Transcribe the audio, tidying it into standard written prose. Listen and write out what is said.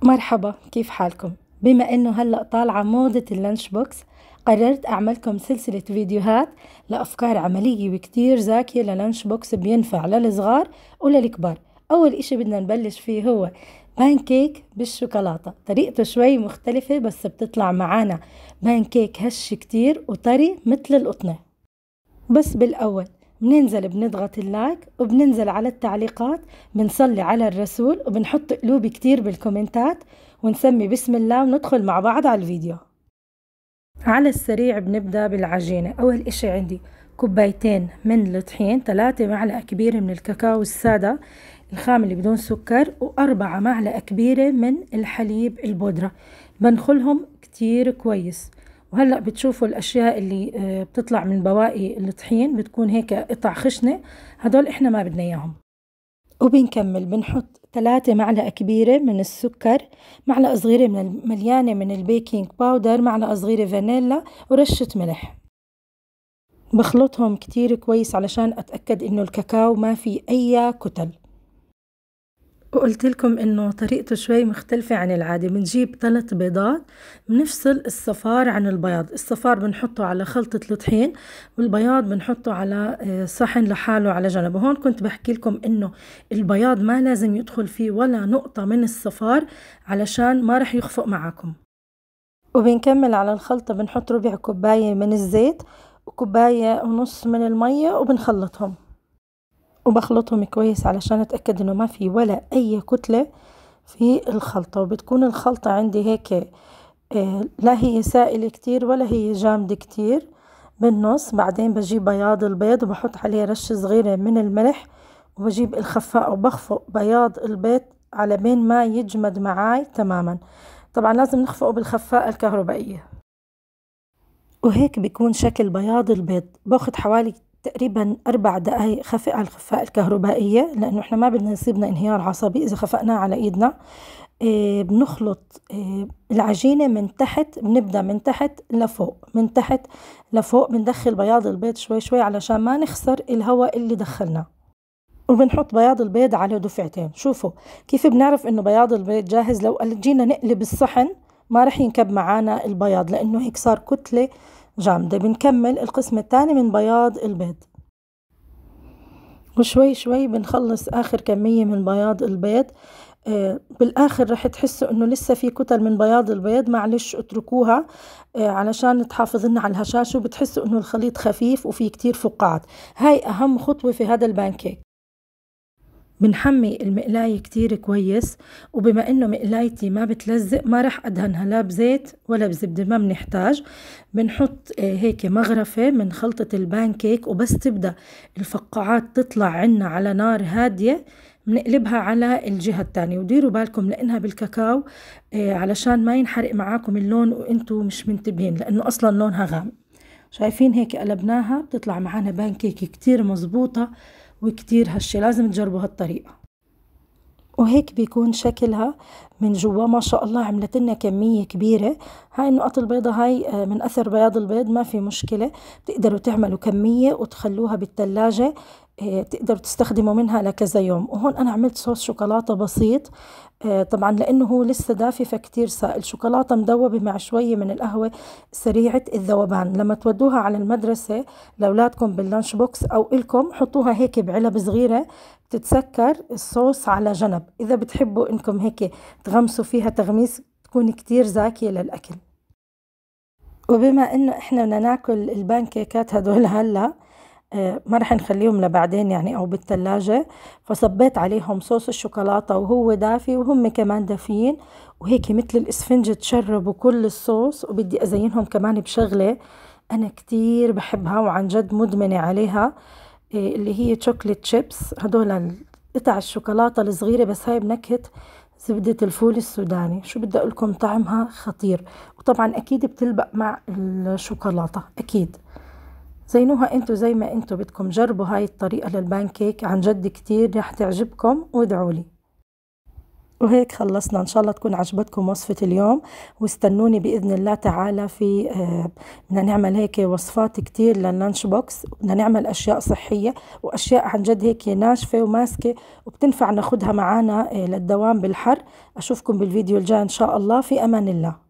مرحبا، كيف حالكم؟ بما انه هلأ طالعة موضة اللانش بوكس، قررت اعملكم سلسلة فيديوهات لأفكار عملية وكتير ذكية للانش بوكس بينفع للصغار وللكبار. اول اشي بدنا نبلش فيه هو بانكيك بالشوكولاتة. طريقته شوي مختلفة بس بتطلع معانا بانكيك هش كتير وطري مثل القطنة. بس بالأول بننزل بنضغط اللايك وبننزل على التعليقات، بنصلي على الرسول وبنحط قلوب كتير بالكومنتات ونسمي بسم الله وندخل مع بعض على الفيديو. على السريع بنبدأ بالعجينة. أول إشي عندي كوبايتين من الطحين، 3 معلقة كبيرة من الكاكاو السادة الخام اللي بدون سكر، و4 معلقة كبيرة من الحليب البودرة. بنخلهم كتير كويس. وهلأ بتشوفوا الأشياء اللي بتطلع من بواقي الطحين بتكون هيك قطع خشنة، هدول إحنا ما بدنا إياهم. وبنكمل بنحط 3 معلقة كبيرة من السكر، معلقة صغيرة مليانة من البيكنج باودر، معلقة صغيرة فانيلا، ورشة ملح. بخلطهم كتير كويس علشان أتأكد إنه الكاكاو ما في أي كتل. وقلت لكم إنه طريقته شوي مختلفة عن العادة. بنجيب 3 بيضات، بنفصل الصفار عن البياض. الصفار بنحطه على خلطة الطحين والبياض بنحطه على صحن لحاله على جنب. وهون كنت بحكي لكم إنه البياض ما لازم يدخل فيه ولا نقطة من الصفار علشان ما رح يخفق معاكم. وبنكمل على الخلطة بنحط ربع كوباية من الزيت وكوباية ونص من المية وبنخلطهم. وبخلطهم كويس علشان اتأكد انه ما في ولا اي كتلة في الخلطة. وبتكون الخلطة عندي هيك لا هي سائلة كتير ولا هي جامدة كتير، بالنص. بعدين بجيب بياض البيض وبحط عليه رشة صغيرة من الملح، وبجيب الخفاق وبخفق بياض البيض على بين ما يجمد معاي تماما. طبعا لازم نخفقه بالخفاقة الكهربائية. وهيك بيكون شكل بياض البيض. باخد حوالي تقريبا 4 دقايق خفق على الخفاء الكهربائية، لأنه إحنا ما بدنا يصيبنا انهيار عصبي إذا خفقناه على إيدنا. بنخلط العجينة من تحت، بنبدأ من تحت لفوق، من تحت لفوق. بندخل بياض البيض شوي شوي علشان ما نخسر الهواء اللي دخلناه. وبنحط بياض البيض على دفعتين. شوفوا كيف بنعرف إنه بياض البيض جاهز. لو جينا نقلب الصحن ما رح ينكب معانا البياض لأنه هيك صار كتلة جامدة. بنكمل القسم الثاني من بياض البيض، وشوي شوي بنخلص آخر كمية من بياض البيض. بالآخر رح تحسوا إنه لسه في كتل من بياض البيض، معلش اتركوها علشان تحافظ لنا على الهشاشة، وبتحسوا إنه الخليط خفيف وفي كتير فقاعات. هاي أهم خطوة في هذا البانكيك. بنحمي المقلاية كتير كويس، وبما انه مقلايتي ما بتلزق ما رح ادهنها لا بزيت ولا بزبدة، ما بنحتاج. بنحط هيك مغرفة من خلطة البانكيك، وبس تبدأ الفقاعات تطلع عنا على نار هادية بنقلبها على الجهة التانية. وديروا بالكم لانها بالكاكاو علشان ما ينحرق معاكم اللون وانتوا مش منتبهين، لانه اصلا لونها غامق. شايفين هيك قلبناها بتطلع معانا بانكيك كتير مزبوطة وكتير هشة. لازم تجربوا هالطريقة. وهيك بيكون شكلها من جوا. ما شاء الله عملت لنا كمية كبيرة. هاي النقط البيضة هاي من أثر بياض البيض، ما في مشكلة. بتقدروا تعملوا كمية وتخلوها بالثلاجة، تقدروا تستخدموا منها لكذا يوم. وهون أنا عملت صوص شوكولاتة بسيط، طبعا لأنه هو لسه دافي فكتير سائل. شوكولاتة مذوبة مع شوية من القهوة سريعة الذوبان. لما تودوها على المدرسة لأولادكم باللانش بوكس أو إلكم، حطوها هيك بعلب صغيرة تتسكر الصوص على جنب، إذا بتحبوا إنكم هيك تغمسوا فيها تغميس تكون كتير زاكية للأكل. وبما إنه إحنا بدنا ناكل البانكيكات هدول هلا، ما رح نخليهم لبعدين يعني أو بالثلاجة، فصبيت عليهم صوص الشوكولاتة وهو دافي وهم كمان دافيين، وهيك مثل الإسفنجة تشربوا كل الصوص. وبدي أزينهم كمان بشغلة أنا كتير بحبها وعن جد مدمنة عليها، اللي هي شوكليت شيبس. هدول قطع الشوكولاتة الصغيرة بس هاي بنكهة زبدة الفول السوداني. شو بدي أقول لكم، طعمها خطير. وطبعا أكيد بتلبق مع الشوكولاتة أكيد. زينوها انتو زي ما انتو بدكم. جربوا هاي الطريقة للبانكيك، عن جد كتير رح تعجبكم وادعولي. وهيك خلصنا. إن شاء الله تكون عجبتكم وصفة اليوم، واستنوني بإذن الله تعالى في بدنا نعمل هيك وصفات كتير لللانش بوكس. بدنا نعمل أشياء صحية وأشياء عن جد هيك ناشفة وماسكة وبتنفع ناخدها معانا للدوام بالحر. أشوفكم بالفيديو الجاي إن شاء الله، في أمان الله.